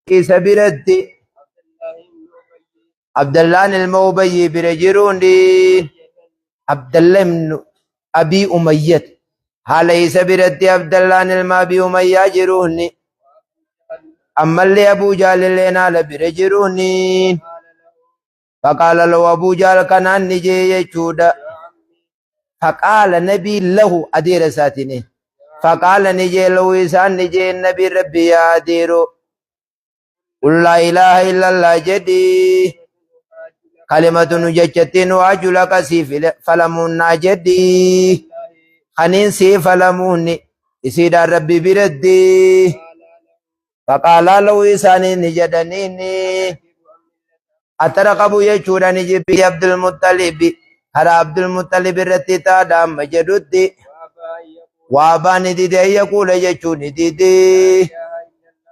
isa biratti Abdallaan ilma Ubayyi bira jiruuni Abdallah ibn Abi Umayyat haala isa biratti Abdallaan ilma Abi Umayyaa jiruuni ammallee Abu Jaalillee haala bira jiruuni faqaala lahu Abu Jaal kanaan ni jee jechuudha faqaala nabii lahu adeera isaatini faqaala ni jee lahu isaan ni jee nabii rabbi yaa adeero qul laa ilaaha illallah jedhi kalimatun jechattiin waaju laka siif falamuunnaa jedhi kaniin siif falamuunni isiidhaan rabbi biratti faqaalaa lahu isaaniin ni jedhaniini ataraqabu jechuudha ni jibbi Abdulmuttalibi karaa Abdulmuttalib irratti taadha amma jedhutti waa baani dide yaquula jechuun ni dide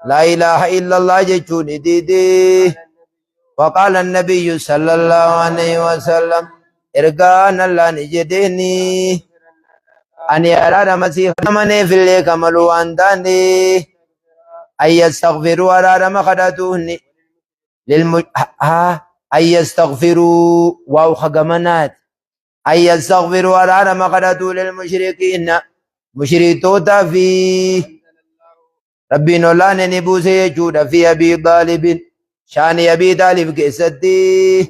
laa ilaaha illallah jechuun ni dide وقال النبي صلى الله عليه وسلم ارغان الله نجدني أن يرى مسيح من في الليل كملوا عندني أن يستغفروا على مخدتوني أن يستغفروا واو خغمنات أن يستغفروا على مخدتو للمشركين مشركوتا في ربنا الله نبوسي جود في أبي طالب شاني أبي طالب كيستي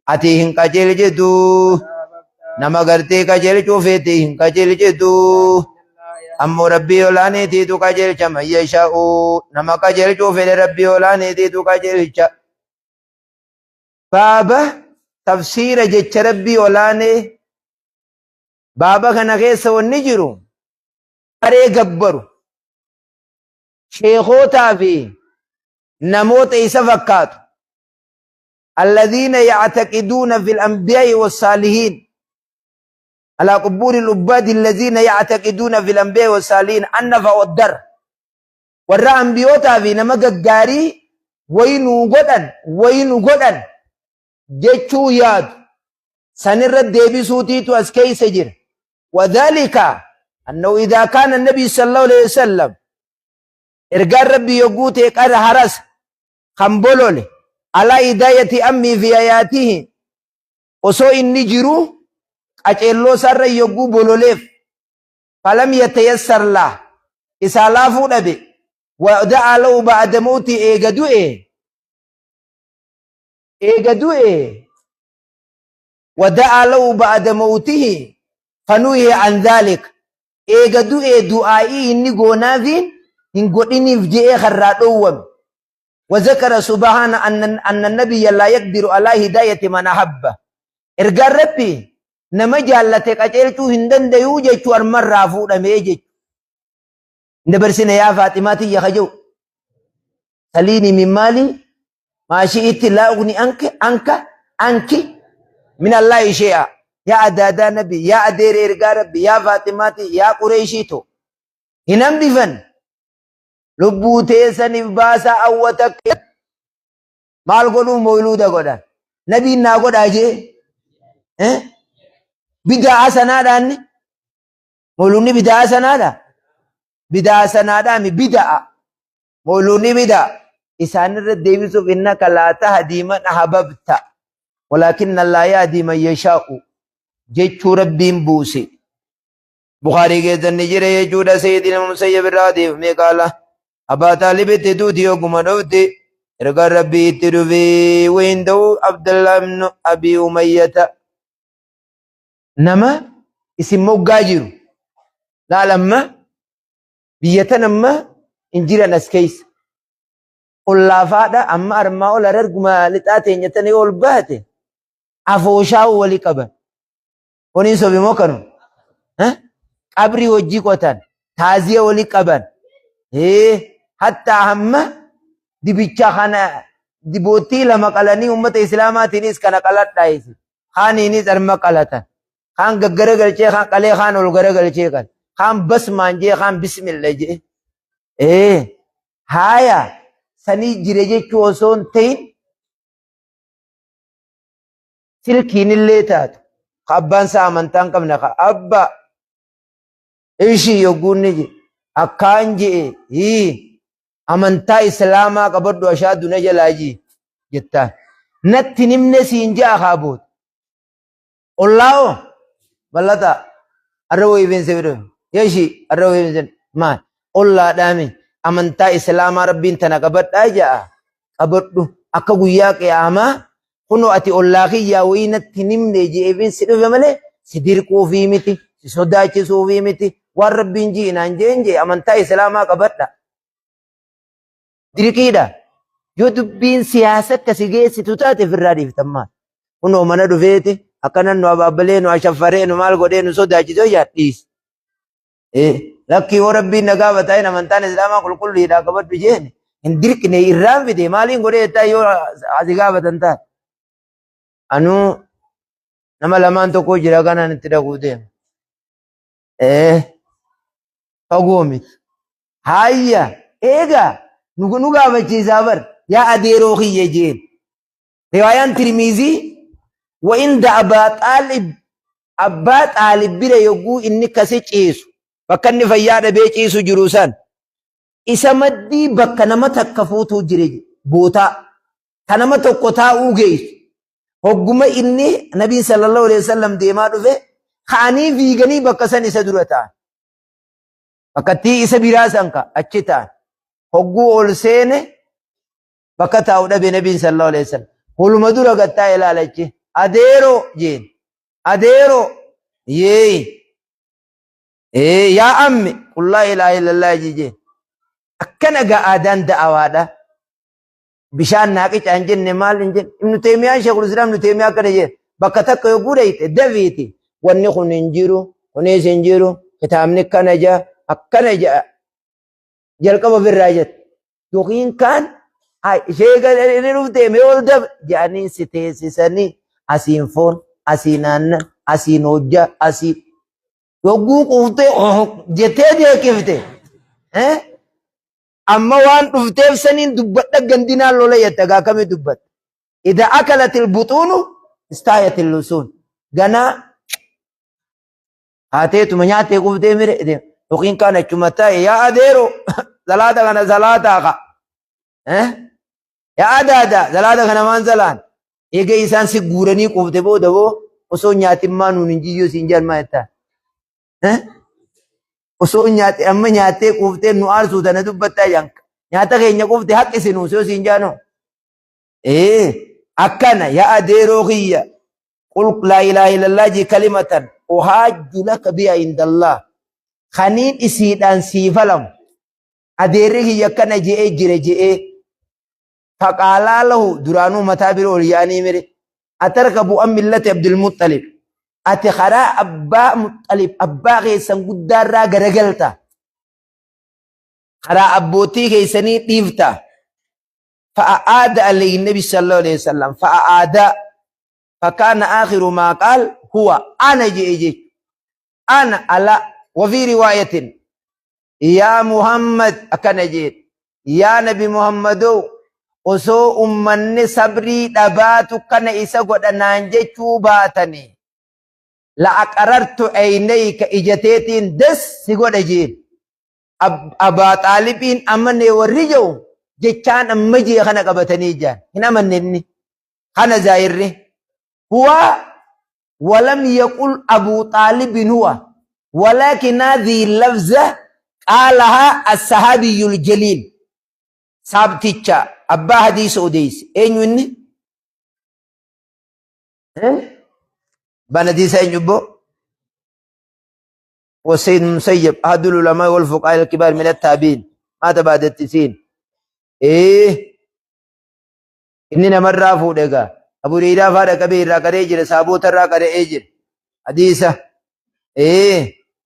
أتيهن كجل جدو نما غرتي كجل شوفتيهن كجل جدو أمو ربي ولاني تيتو كجل شما يشاء نما كجل شوفت ربي ولاني تيتو كجل شا بابا تفسير جيش ربي ولاني بابا كان غيس ونجرو أري قبرو شيخوتا في نموت إيسا فكات الذين يعتقدون في الأنبياء والصالحين على قبور العباد الذين يعتقدون في الأنبياء والصالحين النفع والضر ورا أنبيوتا في نما غاري وينو غدن جيتشو ياد سنرد ديبي سوتيتو أسكي سجر وذلك أنه إذا كان النبي صلى الله عليه وسلم إرقار ربي يقوتي قد حرس خمبولولي على هداية أمي في آياته وسو إني جرو أجلو سر يقو بولوليف فلم يتيسر له إسالافو نبي ودعا له بعد موتي إيقدوئي ودعا له بعد موته فنوه عن ذلك إيقدوئي دعائي إني قوناذين إن قدني في جئي خرادوهم وذكر سبحانه أن النبي لا يقدر على هداية من أحبه إرقار ربي نما جالتك أجلتو هندن ديوجة شوار مرة فوق ميجي نبرسنا يا فاطماتي يا خجو سليني من مالي ما شئت لا أغني أنك من الله شيئا يا أدادا نبي يا أدير إرقار ربي يا فاطماتي يا قريشيتو هنام دفن lubbuu teessaniif baasaa awwatakka maal godhuu moyluuda godhan nabiin naa godhaa jee bidaa sanaadhaan moyluunni bidaa sanaadha bidaa sanaadhaan bidaa moyluunni bidaa isaanirra deebisuuf innaka laa tahdii man ahbabta walaakinna allaa yahdii man yashaa'u jechuu rabbiin buuse Bukhaarii keessatti jira jechuudha Sayyidina Musayyib irraa deefamee qaala أبا طالب تدوتي يوكما دوتي إرقى ربي تدوفي وين دو عبد الله بن أبي أمية نما اسم موقاجر لا لما بيتنما إنجيرا نسكيس قل لا فادا أما أرما ولا رقما لتاتين يتني والباتي أفوشاو ولقبا ونسو بموكنو أبري وجيكوتان تازيه ولقبا حتى هم dibicha kana dibootii lama qalanii ummata islaamaatiinis kana qaladhaayisi khaaniinis arma qalatan khaan gaggara galchee khaan qalee khaan ol gara galchee kan khaan basmaan jee khaan bismillah jee haya sanii jire jechuu osoo hin ta'in silkiinillee taatu abbaan isaa amantaan qabna ka abba ishii yogguunni jee akkaan jee amantaa islaamaa qabadhu ashaadu na jalaaji jettaan natti nimne siin ja'a kaaboot ollaa'oo bal'ata arra wayiifeense bidho yeeshi arra wayiifeense maal ollaadhaami amantaa islaamaa rabbiin tana qabadhaa ja'a qabadhu akka guyyaa qiyaamaa kunoo ati ollaa kiyyaa wayii natti nimne je'eefeensi dhufe malee si dirquufii miti si sodaachisuufii miti waan rabbiin ji'inaan jeen jee amantaa islaamaa qabadha dirqiidha yoo dubbiin siyaasa akkasi geessitu taate ofirraa dhiiftammaa kunoo mana dhufeeti akkanan nu abaabbalee nu ashaffaree nu maal godhee nu sodaachisoo yaadhiis lakki yoo rabbiin na gaafataa amantaan islaamaa qulqulluudhaa qabadhu jeen hin dirqine irraan fide maaliin godhee jettaa yoo asi gaafatan taate anuu nama lamaan tokko jira kanaan itti dhaquu deema fagoo miti hayya eegaa nu gaafachiisaa bar yaa adeeroo kiyya jeen riwaayaan tirmiizii wa'inda abbaa xaalib bira yogguu inni kasi ciisu bakka inni fayyaa dhabee ciisu jiru san isa maddii bakka nama takka fuutuu jire bootaa ta nama tokko taa'uu geessu hogguma inni nabiin sallallahu alaihi wasallam deemaa dhufe ka'anii fiiganii bakka san isa dura ta'an bakkattii isa biraa san ka achi ta'an hogguu ol seene bakka taa'u dhabe nabiin sallallahu alaihi wasallam huluma dura gattaa ilaalachi adeeroo jeen adeeroo yee yaa ammi qul laa ilaaha illallah jeen akkana ga'aadaan da'awaadha bishaan naaqicaan jenne maal hin jenne ibnu teemiyaan sheekul islaam ibnu teemiyaa akkana jeen bakka takka yogguu dhayte dafiiti wanni kun hin jiru kunis hin jiru kitaabni akkana ja'a akkana ja'a jalqaba ofirraa jette yookiin kaan sheeka inni dhufte mee ol dab jedhanii si teessisanii asiin foon asiin aannan asiin hojjaa asii yogguu quuftee jettee deekifte amma waan dhufteef saniin dubbadha gandinaan lola jette gaa kami dubbatte ida akalatil buxuunu istaayatil lusuun ganaa haateetuma nyaatee quuftee mire yookiin kaan achuma taa'e yaa adeeroo salaata kana salaataa ka yaa adaada salaata kana maan salaan eega isaan si guuranii quufte booda boo osoo nyaatimmaa nuun hin jiyyoo siin jalmaa jettaa osoo nyaate amma nyaattee quuftee nu aarsuu tana dubbattaa yanka nyaata keenya quufte haqqisinuu soo siin jaanoo akkana yaa adeeroo kiyya qul laa ilaaha illallah ji kalimatan uhaajju laka biha indallah kaniin isiidhaan sii falamu adeerri kiyya akkana je'ee jire je'ee faqaalaa lahu duraanuu mataa bira ol yaanii mire atarkabu an millati abdulmuxalib ati karaa abbaa muxalib abbaa keessan guddaarraa garagalta karaa abbootii keessanii dhiifta fa'aada alayhi nabi sallallahu alaihi wasallam fa'aada fakkaana aakhiru maa qaal huwa ana je'e jechu ana ala وفي رواية يا محمد أكن جيد يا نبي محمد osoo ummanni sabrii dhabaatu kana isa godhanaan jechuu baatani la'aqarartu aynayka ijateetiin des si godha jeen abaa xaalibiin amanne warri jiru jechaan amma jee kana qabatanii jaan hin amanne inni kana zaahirri huwa walam yaqul abu xaalibin huwa ولكن هذه اللفظة قالها الصحابي الجليل سابتيتشا أبا حديث أوديس أين يني بنديس أين يبو وسيد المسيب أحد العلماء والفقهاء الكبار من التابعين مات بعد التسعين إننا مرة فودك أبو ريدا فارق كبير راكريجر سابوت راكريجر حديثة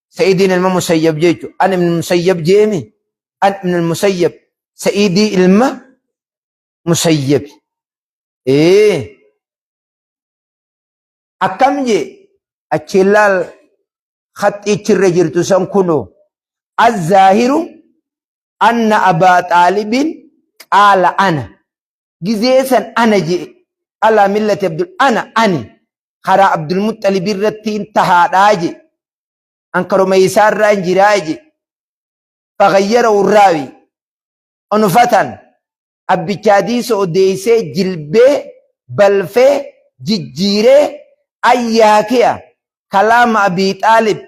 سيدنا المسيب جيتو أنا من المسيب جيمي أنا من المسيب سيدي مسيب أكم جي أتشلال خط إتشر تسان كنو الظاهر أن أبا طالب قال أنا جزيسا أنا جي على ملة أني خرا عبد المطلب الرتين تهاراجي أنكروا ميسار رانجراجي فغيره الراوي أنفتن أبيتشاديس أوديسي جلبي بلفي ججيري أياكيا كلام أبي طالب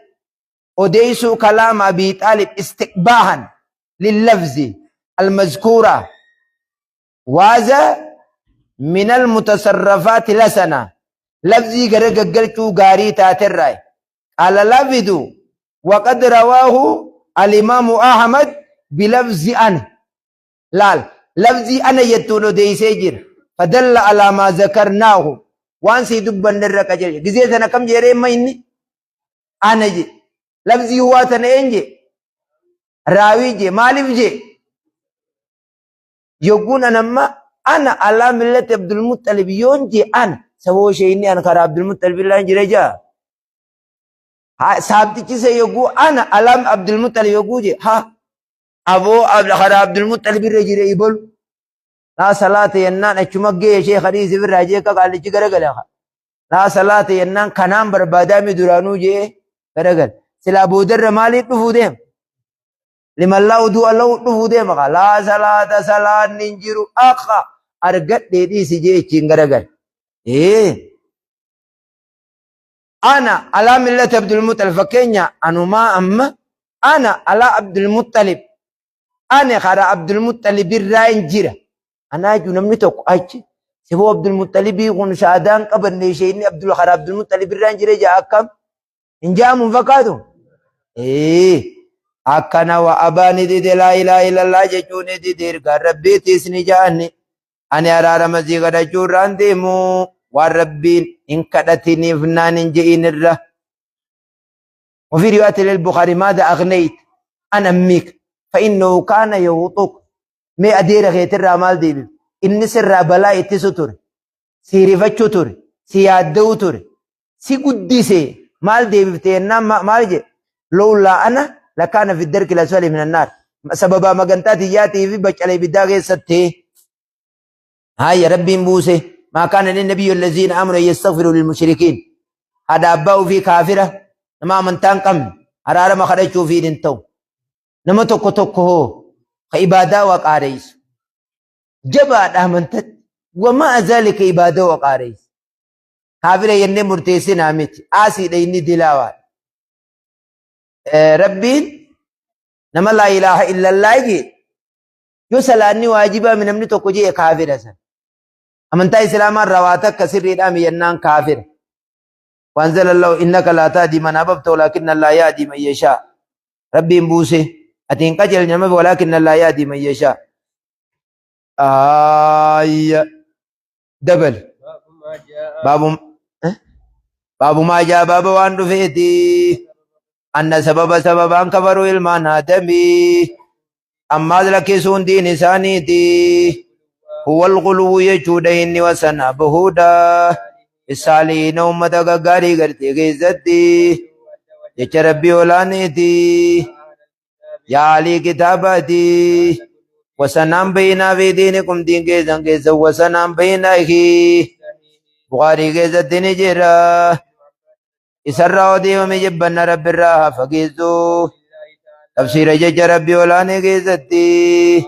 أوديسو كلام أبي طالب استقباحا لللفظ المذكورة وهذا من المتصرفات لسنا لفظي قرقلتو غاري تاتراي قال لفظ وقد رواه الإمام أحمد بلفظ أنا لال لفظي أنا يتولو دي سيجر فدل على ما ذكرناه وان سيدب النرق جل جزيتنا كم جريم ما إني أنا جي لفظي هو تنينجي راوي جي مالف جي يقول أنا على ملة عبد المطلب يونجي أنا سووا شيء أنا خراب عبد المطلب الله جريجا saabtichi se yogguu ana alam Abdul Muttalib yogguu je ha aboo khara Abdul Muttalib irra jire ibol la salata yennaan achuma gee sheekh hadiis irra je ka qaalichi garagale la salata yennaan kanaan barbaadame duraanuu je garagal sila boodarra maali dhufu deem liman udu Allah dhufu deem la salata salaan ninjiru akha argadhe dhiisi je chin garagal أنا على ملة عبد المطلب فكينيا أنا ما أما أنا على عبد المطلب أنا خرا عبد المطلب الراين جيرة أنا أجو نمني توك أجي سبو عبد المطلب يكون شادان قبل نيشيني خرا عبد المطلب الراين جيرة جاء أكام إن جاء منفقاتو أكنا وأباني دي لا إله إلا الله جوني دي دير ربي تيسني جاني أنا أرى رمزي غدا جوران ديمو والربين إن كدتني فنان جئين الره وفي رواية للبخاري ماذا أغنيت أنا أميك فإنه كان يوطك ما أدير غيت الرمال دي إن سر بلاء تستر سيرفتشو تر سيادو تر سيقدسي مال دي بفتينا مال جي لولا أنا لكان في الدرك الأسفل من النار سببا مغنتاتي ياتي في بچالي بداغي ستي هاي ربي مبوسي ما كان للنبي الذين امنوا يستغفروا للمشركين هذا اباو في كافره ما من تنقم ارار ما خرجوا في دنتو نما توكو توكو عباده وقاريس جبا دامنت وما ذلك عباده وقاريس كافره ين مرتسين امت اسي ديني دلاوا ربي نما لا اله الا الله جي يسلاني واجبا من امني توكو جي كافره سن أمنتا إسلاما رواتك كسر إدام ينان كافر وانزل الله إنك لا تهدي من أحببت ولكن الله يهدي من يشاء ربي مبوسي أتين قجل نمب ولكن الله يهدي من يشاء دبل باب ما جاء باب وان رفيتي أن سببا كفروا إلمان آدمي أما ذلك سون دين ثانيتي هو الغلو يجودين وسنا بهودا السالين أمتا غاري غرتي غيزتي يچ ربي ولاني دي يا علي كتابتي وسنام بينا في دينكم دين غيزن غيز وسنام بينا هي بخاري غيزتي نجرا إسراء دي ومجبن رب الراها فغيزو تفسير جج ربي ولاني غيزتي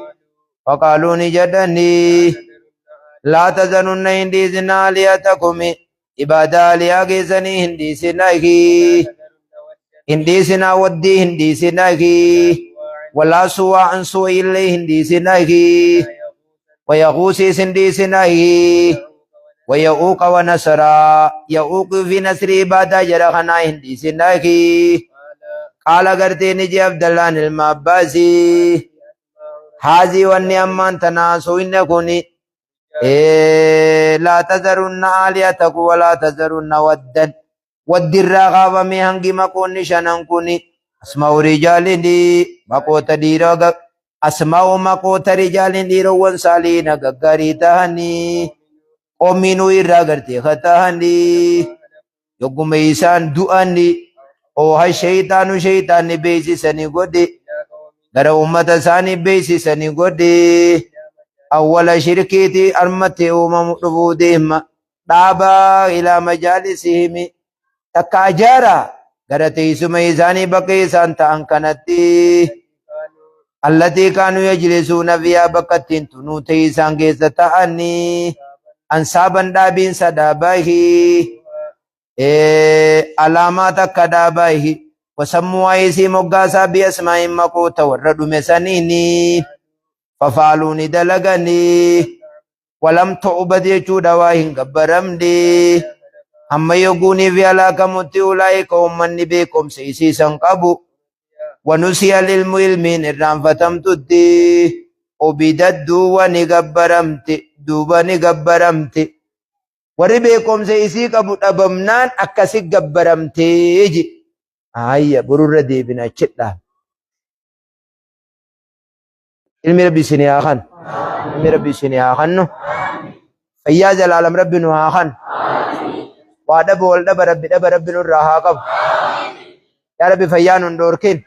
وقالوا نجدني لا تزنن هندي زنا ليتكم عبادة لياغيزني هندي سناهي هندي سنا ودي هندي سناهي ولا سوى عن سوء إليه هندي سناهي ويغوسي هندي سناهي ويؤوق ونصرا يؤوق في نصر عبادة جرخنا هندي سناهي قال قرتي نجي عبد الله المعباسي هذه والنعمان تناسوا إنكوني لا تذرن آليتك ولا تذرن ودا والدراغا وميهنجي مكوني شننكوني أسماء رجال دي مكوت ديرو أسماء مكوت رجال ديرو وانسالين غغاري تهني أمينو إراغرتي خطهني يقوم إيسان دواني أو هاي شيطان بيسي سني قدي gara ummata isaanii beeksisanii godhe awwala shirkiiti armatti uumamu dhufuu deema dhaabaa ilaa majaalisiihimi takka ajaara gara teessuma isaanii bakka isaan ta'an kanatti التي كانوا يجلسون فيها بكتين تنوتي سانجيزة تأني أنسابا دابين سدابه علامات كدابه وسموا عيسي مقاسا بأسماء مقوتا وردوا مسانيني ففعلوني دلغني ولم تعبد يجود واهن قبرمدي هم يقوني في علاقمت أولئك هم من بكم سيسي سنقبو ونسي للمؤمنين الرام فتمتد وبدت دوبا نقبرمت وربكم سيسي قبو أبمنان أكسي قبرمت يجي هيا برور ردي بنا تشتلا ilmi rabbi isin haa kan ilmi rabbi isin haa kannu fayyaa jalaalam rabbi nu haa kan waa dhabu wal dhaba rabbi nurraa haa qabu yaa rabbi fayyaa nun dhoorkin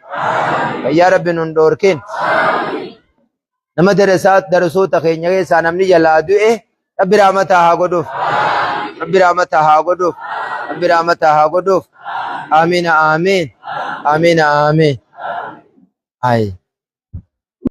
fayyaa rabbi nun dhoorkin nama darasoota keenya keessaa namni jalaa du'e rabbi rahmataa haa godhuuf rabbi rahmataa haa godhuuf rabbi rahmataa haa godhuuf amiin amiin amiin amiin ay